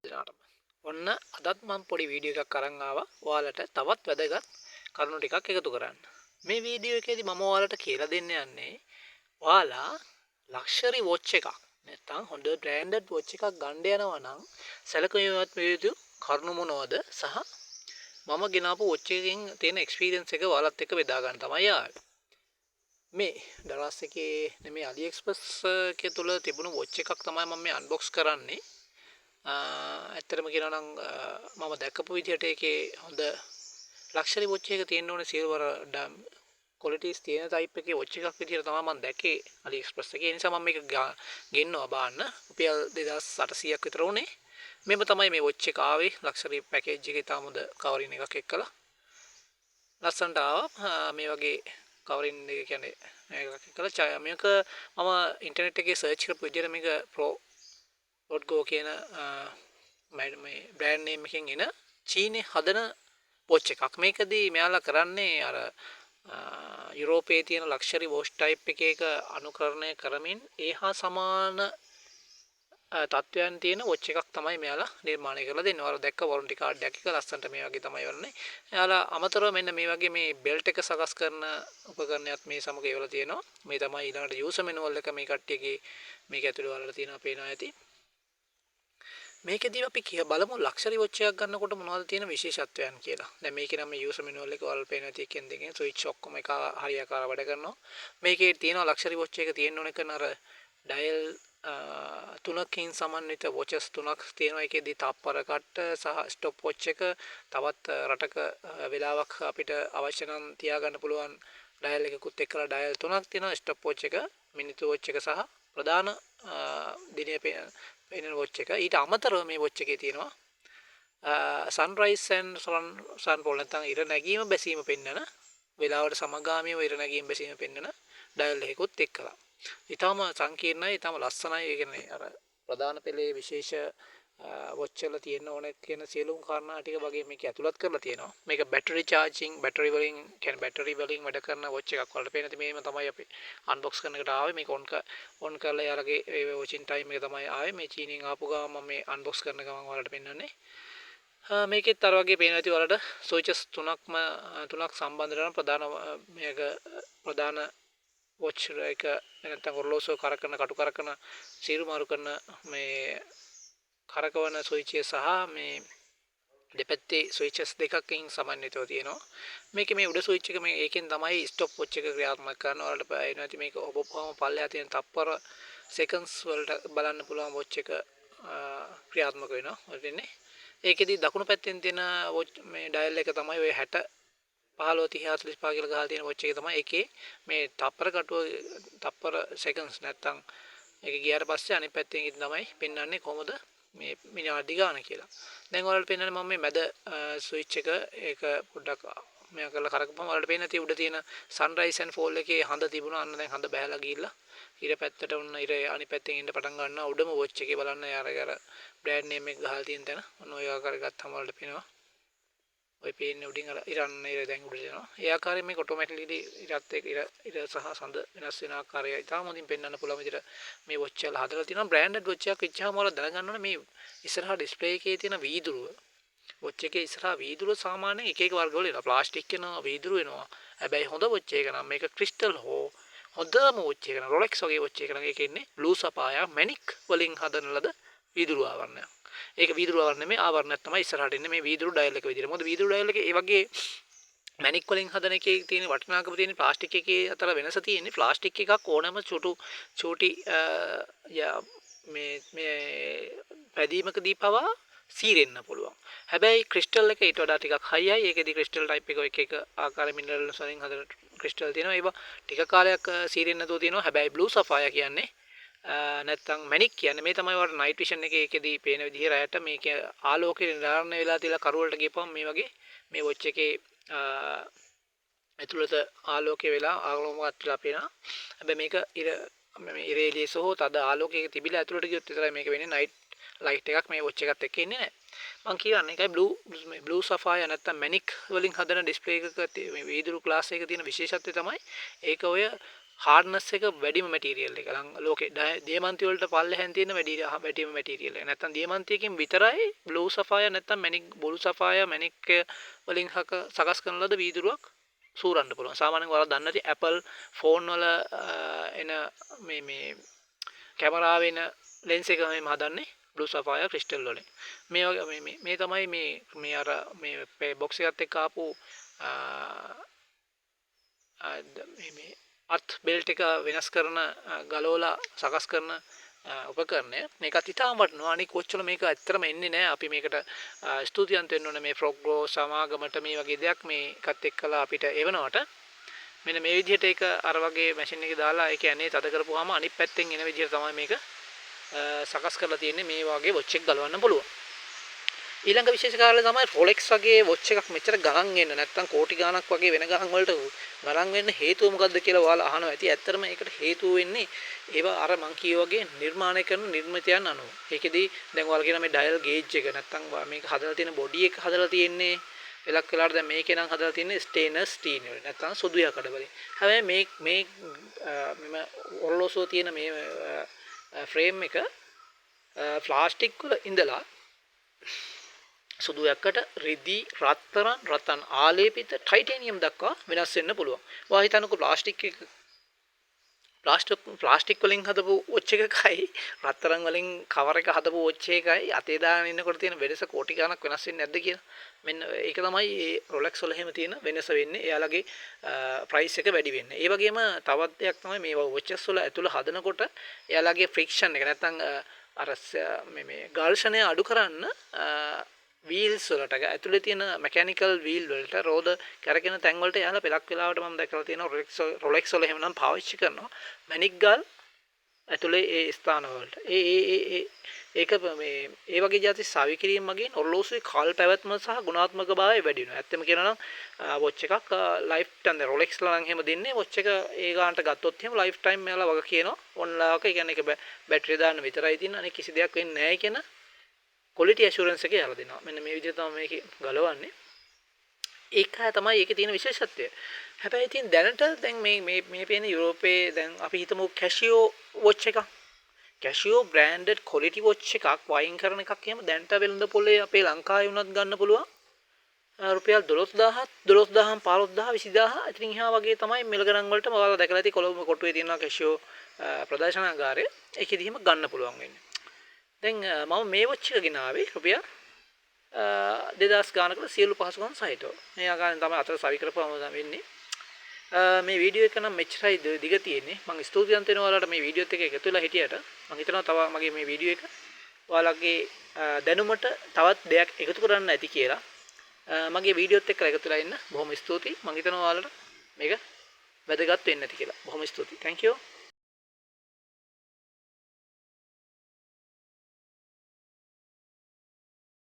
දිනාටම. ඔන්න අදත් මම පොඩි වීඩියෝ එකක් අරන් ආවා. ඔයාලට තවත් වැදගත් කරුණු ටිකක් එකතු කරන්න. මේ වීඩියෝ එකේදී මම ඔයාලට කියලා දෙන්න යන්නේ ඔයාලා ලක්ෂරි වොච් එකක් නැත්නම් හොඳ බ්‍රෑන්ඩඩ් වොච් එකක් ගන්න යනවා නම් සැලකිලිමත් විය යුතු කරුණු මොනවද සහ මම ගෙනාපු වොච් එකකින් තියෙන එක්ස්පීරියන්ස් එක ඔයාලත් එක්ක බෙදා ගන්න තමයි ආවේ. මේ දරස් එකේ නෙමෙයි AliExpress එකේ තුල තිබුණු වොච් එකක් තමයි මම මේ අන්බොක්ස් කරන්නේ. ඇත්තටම කියනවා නම් මම දැක්කපු විදිහට ඒකේ හොඳ ලක්ෂරි වොච් එකක තියෙන්න ඕනේ සිල්වර් ක්වොලිටිස් තියෙන ටයිප් එකේ වොච් එකක් විදිහට තමයි මම දැක්කේ AliExpress එකේ. ඒ නිසා මම මේක ගෙන්නවා බාන්න. රුපියල් 2800ක් විතර උනේ. මේව තමයි මේ වොච් එක ආවේ ලක්ෂරි පැකේජ් එකේ තාම හොඳ කවරින් එකක් එක්කලා. ලස්සනට ආවා. මේ වගේ කවරින් එක කියන්නේ මේක එක්කලා මේක මම ඉන්ටර්නෙට් එකේ සර්ච් කරපු විදිහට මේක POEDAGAR කියන මේ බ්‍රෑන්ඩ් නේම් එකකින් එන චීනේ හදන වොච් එකක්. මේකදී මෙයාලා කරන්නේ අර යුරෝපයේ තියෙන ලක්ෂරි වොච් ටයිප් එකක අනුකරණය කරමින් ඒහා සමාන තත්වයන් තියෙන වොච් එකක් තමයි මෙයාලා නිර්මාණය කරලා දෙන්නේ. ඔයාලා දැක්ක වොරන්ටි කාඩ් එකක් එක ලස්සනට මේ වගේ තමයි වරන්නේ. එයාලා අමතරව මෙන්න මේ වගේ මේ බෙල්ට් එක සකස් කරන උපකරණයක් මේ සමග ඒවලා තියෙනවා. මේ තමයි ඊළඟට යූසර් මැනුවල් එක මේ කට්ටියගේ මේක ඇතුළේ ඔයාලට තියෙනවා පේනවා ඇති. මේකදී අපි බලමු ලක්ෂරි වොච් එකක් ගන්නකොට මොනවද තියෙන විශේෂත්වයන් කියලා. දැන් මේකේ නම් මේ යූසර් මැනුවල් එක ඔයාලට පේනවා ඇති එකෙන් දෙකෙන් ස්විච් ඔක්කොම එක හරියාකාරව වැඩ කරනවා. මේකේ තියෙනවා ලක්ෂරි වොච් එක තියෙන්න ඕන කරන අර ඩයල් තුනකින් සමන්විත වොචස් තුනක් තියෙනවා. ඒකෙදී තප්පර කට්ට සහ ස්ටොප් වොච් එක තවත් රටක වෙලාවක් අපිට අවශ්‍ය නම් තියාගන්න පුළුවන් ඩයල් එකකුත් එක්කලා ඩයල් තුනක් තියෙනවා. ස්ටොප් වොච් එක, මිනිත්තු වොච් එක සහ ප්‍රධාන දිනය පේන වොච් එක. ඊට අමතරව මේ වොච් එකේ තියෙනවා සන්රයිස් ඇන්ඩ් සන්ෆෝල් නැත්නම් ඉර නැගීම බැසීම පෙන්වන වෙලාවට සමගාමීව ඉර නැගීම බැසීම පෙන්වන ඩයල් එකකුත් එක්කලා. ඊටම සංකීර්ණයි, ඊටම ලස්සනයි. ඒ කියන්නේ අර ප්‍රධාන පෙළේ විශේෂ වොච් වල තියෙන ඕනේ කියන සියලුම කාරණා ටික වගේ මේක ඇතුළත් කරලා තියෙනවා. මේක බැටරි charging බැටරි වලින් වැඩ කරන වොච් එකක් වලට පේන ඉතින් මේව තමයි අපි අන්බොක්ස් කරන එකට ආවේ. මේක ඔන් කරලා යාලගේ ඒ වොචින් ටයිම් එක තමයි ආවේ. මේ චීනෙන් ආපු ගමන් මම මේ අන්බොක්ස් කරන ගමන් ඔයාලට පෙන්වන්නේ. මේකෙත් අර වගේ පේනවා ඇති ඔයාලට ස්විචස් තුනක් සම්බන්ධ කරන ප්‍රධාන වොච් එක නැත්නම් ඔරලෝසුව කරකන කටු කරකන සීරු මාරු කරන මේ කරකවන ස්විචය සහ මේ දෙපැත්තේ ස්විචස් දෙකකින් සමන්විතව තියෙනවා. මේකේ මේ උඩ ස්විච් එක මේ ඒකෙන් තමයි ස්ටොප් වොච් එක ක්‍රියාත්මක කරන ඔයාලට පේනවා ඇති මේක ඔබවම පල්ලෙහා තියෙන තප්පර සෙකන්ඩ්ස් වලට බලන්න පුළුවන් වොච් එක ක්‍රියාත්මක වෙනවා. වෙන්නේ ඒකෙදි දකුණු පැත්තෙන් තියෙන මේ ඩයල් එක තමයි ඔය 60 15 30 45 කියලා ගහලා තියෙන වොච් එක තමයි ඒකේ මේ තප්පර සෙකන්ඩ්ස් නැත්තම් ඒක ගියාට පස්සේ අනිත් පැත්තෙන් ඉතින් තමයි පෙන්වන්නේ කොහොමද මේ විනාඩි ගාන කියලා. දැන් ඔයාලට පෙන්වන්නේ මම මේ මැද ස්විච් එක ඒක පොඩ්ඩක් මෙයා කරලා කරකපුවම ඔයාලට පේන තියෙ උඩ තියෙන සන්රයිස් ඇන්ඩ් ෆෝල් එකේ හඳ තිබුණා. අන්න දැන් හඳ බහැලා ගිහිල්ලා ඉර පැත්තට ඔන්න ඉර අනිත් පැත්තෙන් එන්න පටන් ගන්නවා. උඩම වොච් එකේ බලන්න යාර බ්‍රෑන්ඩ් නේම් එක ගහලා තියෙන තැන ඔන්න ඔය ආකාරයට ගත්තම ඔයාලට පේනවා. ඔය පේන්නේ උඩින් අර ඉරන්න ඉර දැන් උඩට යනවා. ඒ ආකාරයෙන් මේක ඔටෝමැටිකලි ඉරත් එක්ක ඉර සහ සඳ වෙනස් වෙන ආකාරය ඉතාම හොඳින් පෙන්වන්න පුළුවන් විදිහට මේ වොච් එක හදලා තියෙනවා. බ්‍රෑන්ඩඩ් වොච් එකක් වෙච්චාම ඔයාලා දැනගන්න ඕනේ මේ ඉස්සරහා ඩිස්ප්ලේ එකේ තියෙන වීදුරුව. වොච් එකේ ඉස්සරහා වීදුරුව සාමාන්‍යයෙන් එක වර්ගවල එනවා. ප්ලාස්ටික් වෙනවා, වීදුරුව වෙනවා. හැබැයි හොඳ වොච් එක නම් මේක ක්‍රිස්ටල් හෝ හොඳම වොච් එක නම් රොලෙක්ස් වගේ වොච් එක නම් ඒකේ ඉන්නේ බ්ලූ සපායා මැනික් වලින් හදන ලද වීදුරුව ආවරණයක්. ඒක වීදුරු ආවරණ නෙමෙයි ආවරණයක් තමයි ඉස්සරහට ඉන්නේ මේ වීදුරු ඩයල් එක විදිහට. මොකද වීදුරු ඩයල් එකේ ඒ වගේ මැනික් වලින් හදන එකේ තියෙන වටිනාකම තියෙන ප්ලාස්ටික් එකේ අතර වෙනස තියෙන්නේ ප්ලාස්ටික් එකක් ඕනම චූටි මේ පැදීමකදී පවා සීරෙන්න පුළුවන්. හැබැයි ක්‍රිස්ටල් එක ඊට වඩා ටිකක් හයියි. ඒකෙදි ක්‍රිස්ටල් ටයිප් එක එක ආකාර මිනරල්ස් වලින් හදන ක්‍රිස්ටල් තියෙනවා. ඒවා ටික කාලයක් සීරෙන්න නැතුව තියෙනවා. හැබැයි බ්ලූ සෆායා කියන්නේ නැත්තම් මැනික් කියන්නේ මේ තමයි වර නයිට් විෂන් එකේදී පේන විදිහ රැයට මේක ආලෝකේ නිරාරණය වෙලා තියලා කරුවලට ගියපම මේ වගේ මේ වොච් එකේ ඇතුළත ආලෝකේ වෙලා ආලෝකමත් වෙලා පේනවා. හැබැයි මේක ඉර එළියේ සෝ තද ආලෝකයක තිබිලා ඇතුළට ගියොත් විතරයි මේක වෙන්නේ. නයිට් ලයිට් එකක් මේ වොච් එකත් එක්ක ඉන්නේ නැහැ. මම කියන්නේ ඒකයි බ්ලූ සෆායා නැත්තම් මැනික් වලින් හදන ඩිස්ප්ලේ එකක මේ වීදුරු ක්ලාස් එකක තියෙන විශේෂත්වය තමයි ඒක ඔය hardness එක වැඩිම material එක. ලෝකේ දියමන්ති වලට පල්ලෙහෙන් තියෙන වැඩිම material එක. නැත්තම් දියමන්තියකින් විතරයි blue sapphire නැත්තම් මැණික් blue sapphire මැණික් වලින් සකස් කරන ලද වීදුරුවක් සූරන්න පුළුවන්. සාමාන්‍යයෙන් ඔයාලා දන්නේ නැති Apple phone වල එන මේ කැමරාවේ එන lens එක මේ හදන්නේ blue sapphire crystal වලින්. මේ වගේ මේ තමයි මේ අර මේ box එකත් එක්ක ආපු මේ අර්ත් බෙල්ට් එක වෙනස් කරන ගලවලා සකස් කරන උපකරණය. මේකත් ඉතාම වටිනවා. අනික කොච්චර මේක ඇත්තටම එන්නේ නැහැ. අපි මේකට ස්තුතිවන්ත වෙන්න ඕනේ මේ ෆ්‍රොග්ගෝ සමාගමට මේ වගේ දෙයක් මේකත් එක්කලා අපිට එවනවට. මෙන්න මේ විදිහට ඒක අර වගේ මැෂින් එකේ දාලා ඒ කියන්නේ තද කරපුවාම අනිත් පැත්තෙන් එන විදිහට තමයි මේක සකස් කරලා තියෙන්නේ. මේ වගේ වොච් එක ගලවන්න පුළුවන්. ඊළඟ විශේෂ කාරණය තමයි Rolex වගේ වොච් එකක් මෙච්චර ගණන් එන්න නැත්නම් කෝටි ගණක් වගේ වෙන ගණන් වලට ගණන් වෙන්න හේතුව මොකද්ද කියලා ඔයාලා අහනවා ඇති. ඇත්තටම ඒකට හේතුව වෙන්නේ ඒවා අර මං කියෝ වගේ නිර්මාණය කරන නිර්මිතයන් අනුව. ඒකෙදී දැන් ඔයාලා කියන මේ ඩයල් ගේජ් එක නැත්නම් මේක හදලා තියෙන බොඩි එක හදලා තියෙන්නේ එලක් වෙලාවට දැන් මේකේ නම් හදලා තියෙන්නේ ස්ටේනස් ස්ටීල් වලින් නැත්නම් සුදු යකඩ වලින්. හැබැයි මෙම ඔරලෝසුව තියෙන මේ ෆ්‍රේම් එක ප්ලාස්ටික් වල ඉඳලා සුදු යකඩ රිදී රත්තරන් ආලේපිත ටයිටේනියම් දක්වා වෙනස් වෙන්න පුළුවන්. ඔයා හිතන්නකෝ ප්ලාස්ටික් වලින් හදපු වොච් එකකයි රත්තරන් වලින් කවර් එක හදපු වොච් එකකයි අතේ දාගෙන ඉන්නකොට තියෙන වෙනස කෝටි ගණක් වෙනස් වෙන්නේ නැද්ද කියලා. මෙන්න ඒක තමයි මේ Rolex වල එහෙම තියෙන වෙනස වෙන්නේ. එයාලගේ ප්‍රයිස් එක වැඩි වෙන්නේ. ඒ වගේම තවත් දෙයක් තමයි මේ වොචස් වල ඇතුළ හදනකොට එයාලගේ ෆ්‍රික්ෂන් එක නැත්නම් අර මේ ඝර්ෂණය අඩු කරන්න වීල්ස් වලට ඇතුලේ තියෙන මෙකැනිකල් වීල් වලට රෝද කැරකෙන තැන් වලට යහලා පෙලක් වෙලාවට මම දැකලා තියෙනවා Rolex වල එහෙමනම් පාවිච්චි කරනවා මැණික් ගල් ඇතුලේ ඒ ස්ථාන වලට ඒක මේ වගේ જાති සවි කිරීම මගින් ඔරලෝසුවේ කල් පැවැත්ම සහ ගුණාත්මක භාවය වැඩි වෙනවා. ඇත්තම කියනවා නම් වොච් එකක් ලයිෆ් ටයිම් දැන් Rolex ලා නම් එහෙම දෙන්නේ වොච් එක ඒ ගානට ගත්තොත් එහෙම ලයිෆ් ටයිම් මෙයාලා වගේ කියනවා ඔන්ලාවක. ඒ කියන්නේ ඒක බැටරිය දාන්න විතරයි තියෙන්නේ. අනික කිසි දෙයක් වෙන්නේ නැහැ කියන quality assurance එක යහලා දෙනවා. මෙන්න මේ විදිහට තමයි මේක ගලවන්නේ. ඒක තමයි ඒකේ තියෙන විශේෂත්වය. හැබැයි ඉතින් දැනට දැන් මේ පේන යුරෝපයේ දැන් අපි හිතමු Casio watch එකක්. Casio branded quality watch එකක් වයින් කරන එකක් එහෙම දැනට වෙළඳ පොලේ අපේ ලංකාවේ වුණත් ගන්න පුළුවන්. රුපියල් 12000 12000 15000 20000 ඉතින් එහා වගේ තමයි මෙල ගණන් වලට ඔයාලා දැකලා ඇති කොළඹ කොටුවේ තියෙනවා Casio ප්‍රදර්ශනාගාරය. ඒකෙදි එහෙම ගන්න පුළුවන් වෙන්නේ. දැන් මම මේ වොච් එක ගෙනාවේ රුපියල් 2000 ගානකට සියලු පහසුකම් සහිතව. මේ ආකාරයෙන් තමයි අතර සවි කරපුවම වෙන්නේ. මේ වීඩියෝ එක නම් මෙච්චරයි දිග තියෙන්නේ. මම ස්තුතිවන්ත වෙනවා ඔයාලට මේ වීඩියෝත් එක එකතු වෙලා හිටියට. මම හිතනවා තව මගේ මේ වීඩියෝ එක ඔයාලගේ දැනුමට තවත් දෙයක් එකතු කරන්න ඇති කියලා. මගේ වීඩියෝත් එක්ක එකතු වෙලා ඉන්න බොහොම ස්තුතියි. මම හිතනවා ඔයාලට මේක වැදගත් වෙන්න ඇති කියලා. බොහොම ස්තුතියි. Thank you.